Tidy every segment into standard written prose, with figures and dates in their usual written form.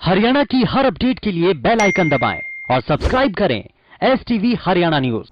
हरियाणा की हर अपडेट के लिए बेल आइकन दबाएं और सब्सक्राइब करें STV हरियाणा न्यूज।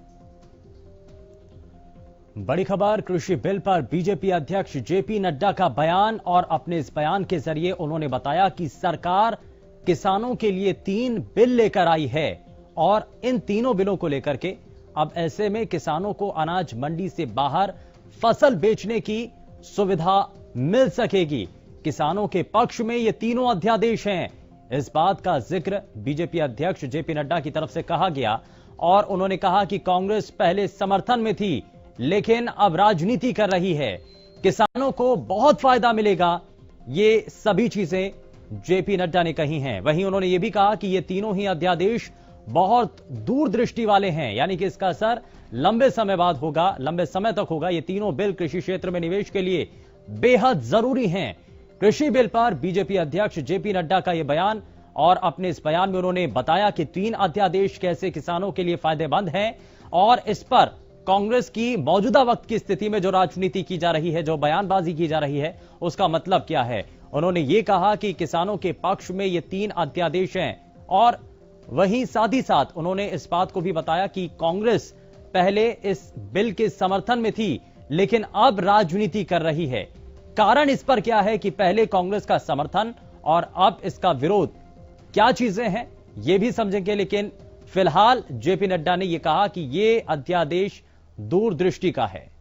बड़ी खबर, कृषि बिल पर बीजेपी अध्यक्ष जेपी नड्डा का बयान। और अपने इस बयान के जरिए उन्होंने बताया कि सरकार किसानों के लिए 3 बिल लेकर आई है और इन तीनों बिलों को लेकर के अब ऐसे में किसानों को अनाज मंडी से बाहर फसल बेचने की सुविधा मिल सकेगी। किसानों के पक्ष में ये तीनों अध्यादेश हैं। इस बात का जिक्र बीजेपी अध्यक्ष जेपी नड्डा की तरफ से कहा गया और उन्होंने कहा कि कांग्रेस पहले समर्थन में थी लेकिन अब राजनीति कर रही है, किसानों को बहुत फायदा मिलेगा। ये सभी चीजें जेपी नड्डा ने कही हैं। वहीं उन्होंने ये भी कहा कि ये तीनों ही अध्यादेश बहुत दूरदृष्टि वाले हैं, यानी कि इसका असर लंबे समय बाद होगा, लंबे समय तक होगा। ये तीनों बिल कृषि क्षेत्र में निवेश के लिए बेहद जरूरी हैं। कृषि बिल पर बीजेपी अध्यक्ष जेपी नड्डा का यह बयान, और अपने इस बयान में उन्होंने बताया कि 3 अध्यादेश कैसे किसानों के लिए फायदेमंद हैं और इस पर कांग्रेस की मौजूदा वक्त की स्थिति में जो राजनीति की जा रही है, जो बयानबाजी की जा रही है, उसका मतलब क्या है। उन्होंने ये कहा कि किसानों के पक्ष में ये 3 अध्यादेश हैं और वहीं साथ ही साथ उन्होंने इस बात को भी बताया कि कांग्रेस पहले इस बिल के समर्थन में थी लेकिन अब राजनीति कर रही है। कारण इस पर क्या है कि पहले कांग्रेस का समर्थन और अब इसका विरोध, क्या चीजें हैं यह भी समझेंगे। लेकिन फिलहाल जेपी नड्डा ने यह कहा कि यह अध्यादेश दूरदृष्टि का है।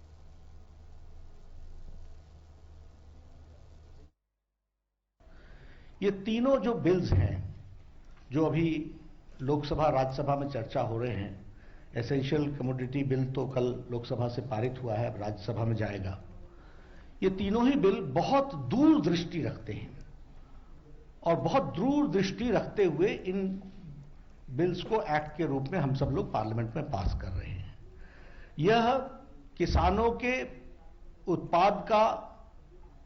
ये तीनों जो बिल्स हैं जो अभी लोकसभा राज्यसभा में चर्चा हो रहे हैं, एसेंशियल कमोडिटी बिल तो कल लोकसभा से पारित हुआ है, अब राज्यसभा में जाएगा। ये तीनों ही बिल बहुत दूरदृष्टि रखते हैं और बहुत दूरदृष्टि रखते हुए इन बिल्स को एक्ट के रूप में हम सब लोग पार्लियामेंट में पास कर रहे हैं। यह किसानों के उत्पाद का,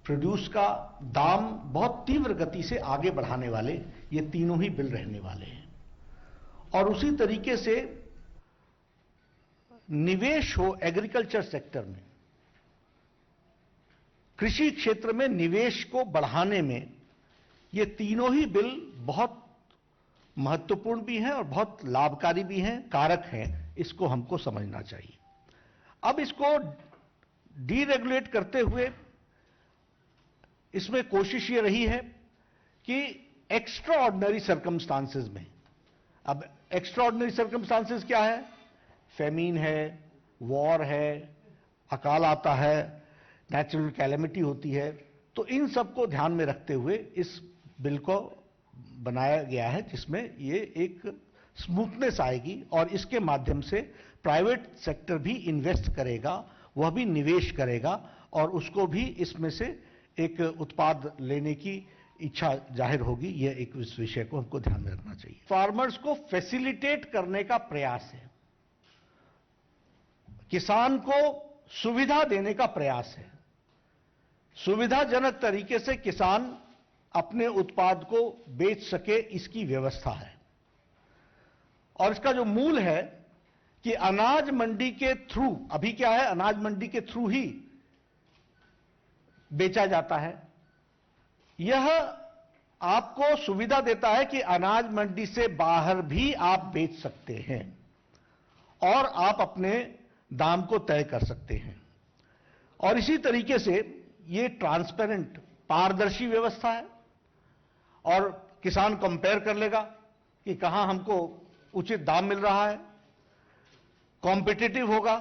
प्रोड्यूस का दाम बहुत तीव्र गति से आगे बढ़ाने वाले ये तीनों ही बिल रहने वाले हैं। और उसी तरीके से निवेश हो एग्रीकल्चर सेक्टर में, कृषि क्षेत्र में निवेश को बढ़ाने में ये तीनों ही बिल बहुत महत्वपूर्ण भी हैं और बहुत लाभकारी भी हैं, कारक हैं। इसको हमको समझना चाहिए। अब इसको डीरेगुलेट करते हुए इसमें कोशिश ये रही है कि एक्स्ट्रा ऑर्डिनरी सर्कमस्टांसेस में, अब एक्स्ट्रा ऑर्डिनरी सर्कमस्टांसेस क्या है? फेमीन है, वॉर है, अकाल आता है, नेचुरल कैलेमिटी होती है। तो इन सबको ध्यान में रखते हुए इस बिल को बनाया गया है जिसमें ये एक स्मूथनेस आएगी और इसके माध्यम से प्राइवेट सेक्टर भी इन्वेस्ट करेगा, वह भी निवेश करेगा और उसको भी इसमें से एक उत्पाद लेने की इच्छा जाहिर होगी। यह एक इस विषय को हमको ध्यान में रखना चाहिए। फार्मर्स को फैसिलिटेट करने का प्रयास है, किसान को सुविधा देने का प्रयास है। सुविधाजनक तरीके से किसान अपने उत्पाद को बेच सके, इसकी व्यवस्था है। और इसका जो मूल है कि अनाज मंडी के थ्रू, अभी क्या है, अनाज मंडी के थ्रू ही बेचा जाता है। यह आपको सुविधा देता है कि अनाज मंडी से बाहर भी आप बेच सकते हैं और आप अपने दाम को तय कर सकते हैं। और इसी तरीके से ये ट्रांसपेरेंट, पारदर्शी व्यवस्था है और किसान कंपेयर कर लेगा कि कहां हमको उचित दाम मिल रहा है। कॉम्पिटिटिव होगा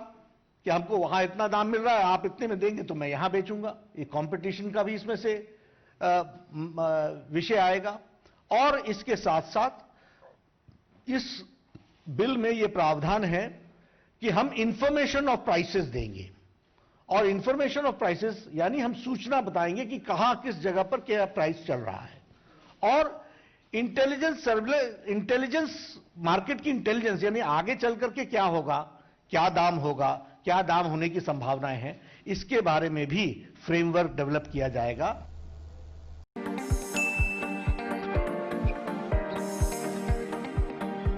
कि हमको वहां इतना दाम मिल रहा है, आप इतने में देंगे तो मैं यहां बेचूंगा। ये कंपटीशन का भी इसमें से विषय आएगा। और इसके साथ साथ इस बिल में यह प्रावधान है कि हम इंफॉर्मेशन ऑफ प्राइसेस देंगे। और इंफॉर्मेशन ऑफ प्राइसेस यानी हम सूचना बताएंगे कि कहां किस जगह पर क्या प्राइस चल रहा है। और इंटेलिजेंस, मार्केट की इंटेलिजेंस, यानी आगे चल करके क्या होगा, क्या दाम होगा, क्या दाम होने की संभावनाएं हैं, इसके बारे में भी फ्रेमवर्क डेवलप किया जाएगा।